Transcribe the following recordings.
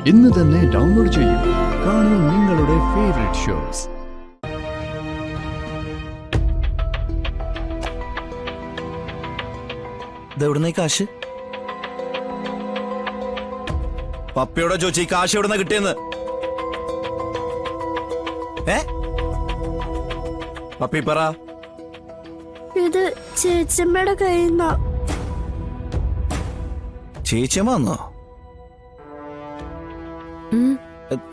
ഇന്ന് തന്നെ ഡൗൺലോഡ് ചെയ്യൂ. കാണൂ നിങ്ങളുടെ ഫേവറേറ്റ് ഷോസ്. ഇതെവിടുന്ന കാശ്? പപ്പയോടെ ചോദിച്ചു, ഈ കാശ് എവിടുന്ന കിട്ടിയെന്ന്. പപ്പി പറ. ഇത് ചേച്ചമ്മയുടെ കയ്യിൽ നിന്നാ. ചേച്ചിയമ്മ വന്നോ?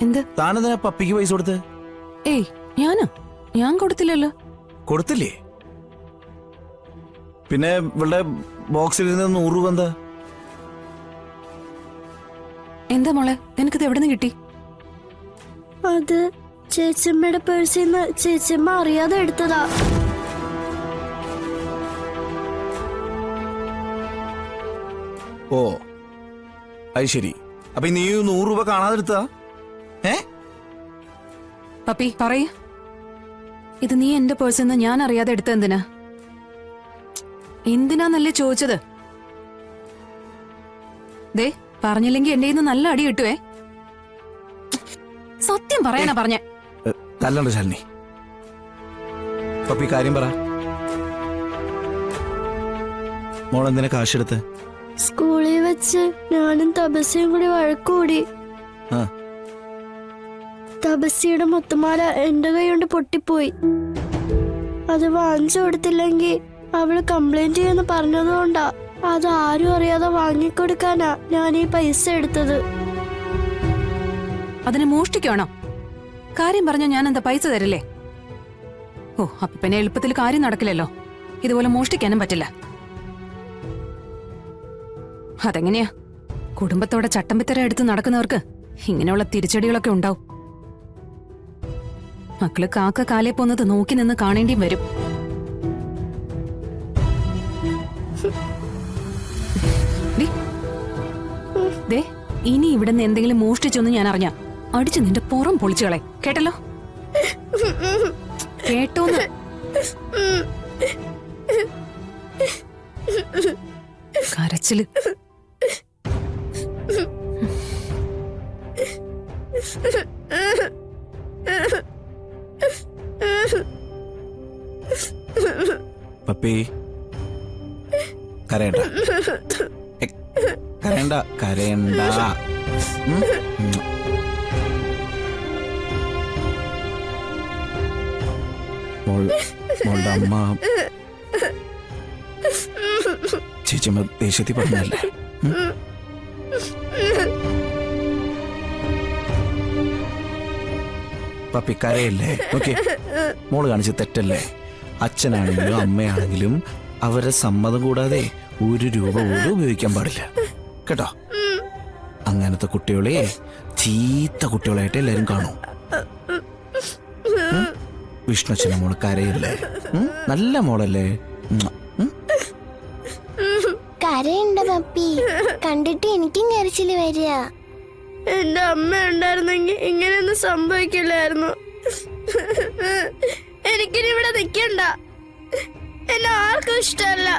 എന്ത്? താനെന്തിനാ പപ്പിക്ക് പൈസ കൊടുത്ത്? ഏയ് ഞാൻ കൊടുത്തില്ലല്ലോ. കൊടുത്തില്ലേ? പിന്നെ ഇവളുടെ ബോക്സിൽ ഇരുന്ന് 100 രൂപ എന്താ? എന്താ മോളെ, നിനക്കിത് എവിടെ നിന്ന് കിട്ടി? അത് ചേച്ചമ്മയുടെ പേഴ്സിൽ നിന്ന് ചേച്ചമ്മ അറിയാതെ എടുത്തതാ. ഓ അത് ശരി. അപ്പൊ നീ 100 രൂപ കാണാതെടുത്താ? പപ്പി പറയ, ഇത് നീ എന്റെ പേഴ്സിൽ നിന്ന് ഞാൻ അറിയാതെ എടുത്ത എന്തിനാ? എന്തിനാന്നല്ലേ ചോദിച്ചത്? ദേ പറഞ്ഞില്ലെങ്കിൽ എന്റെ ഇന്ന് നല്ല അടി കിട്ടുവേ. സത്യം പറയാനാ പറഞ്ഞേ. തല്ലണ്ട ശാലിനി. പപ്പി കാര്യം പറ. മോളെന്തിനാ കാശെടുത്ത്? സ്കൂളിൽ വെച്ച് ഞാനും തപസ്യയും കൂടി വഴക്കൂടി. തപസ്യയുടെ മുത്തുമാല എന്റെ കൈ കൊണ്ട് പൊട്ടിപ്പോയി. അത് വാങ്ങിച്ചു കൊടുത്തില്ലെങ്കിൽ അവള് കംപ്ലൈന്റ് ചെയ്യുന്ന പറഞ്ഞതുകൊണ്ടാ. അത് ആരും അറിയാതെ വാങ്ങിക്കൊടുക്കാനാ ഞാൻ ഈ പൈസ എടുത്തത്. അതിനെ മോഷ്ടിക്കണോ? കാര്യം പറഞ്ഞ ഞാൻ എന്താ പൈസ തരില്ലേ? ഓ അപ്പൊ പിന്നെ എളുപ്പത്തിൽ കാര്യം നടക്കില്ലല്ലോ. ഇതുപോലെ മോഷ്ടിക്കാനും പറ്റില്ല. അതെങ്ങനെയാ? കുടുംബത്തോടെ ചട്ടമ്പിത്തര എടുത്ത് നടക്കുന്നവർക്ക് ഇങ്ങനെയുള്ള തിരിച്ചടികളൊക്കെ ഉണ്ടാവും. മക്കള് കാക്ക കാലേ പോന്നത് നോക്കി നിന്ന് കാണേണ്ടിയും വരും. ദേ ഇനി ഇവിടുന്ന് എന്തെങ്കിലും മോഷ്ടിച്ചൊന്നും ഞാൻ അറിഞ്ഞ അടിച്ചു നിന്റെ പുറം പൊളിച്ചുകളെ. കേട്ടല്ലോ? കേട്ടോന്ന്? കരച്ചില്. പപ്പി കരയണ്ട, കരയണ്ട, കരയണ്ട. മോളുടെ അമ്മ ചേച്ചിയമ്മ ദേഷ്യത്തിൽ പറഞ്ഞല്ലേ? പപ്പി കരയല്ലേ? ഓക്കെ, മോള് കാണിച്ച തെറ്റല്ലേ? അച്ഛനാണെങ്കിലും അമ്മയാണെങ്കിലും അവരുടെ സമ്മതം കൂടാതെ 1 രൂപ പോലും ഉപയോഗിക്കാൻ പാടില്ല കേട്ടോ. അങ്ങനത്തെ കുട്ടികളെ ചീത്ത കുട്ടികളായിട്ട് എല്ലാരും കാണും. വിഷ്ണുച്ചന മോള് കരയല്ലേ? നല്ല മോളല്ലേ? കരയുണ്ട പപ്പി, കണ്ടിട്ട് എനിക്കും കരച്ചില് വരിക. എന്റെ അമ്മ ഉണ്ടായിരുന്നെങ്കിൽ ഇങ്ങനെയൊന്നും സംഭവിക്കില്ലായിരുന്നു. എനിക്കിനി ഇവിടെ നിൽക്കണ്ട. എന്നെ ആർക്കും ഇഷ്ടമല്ല.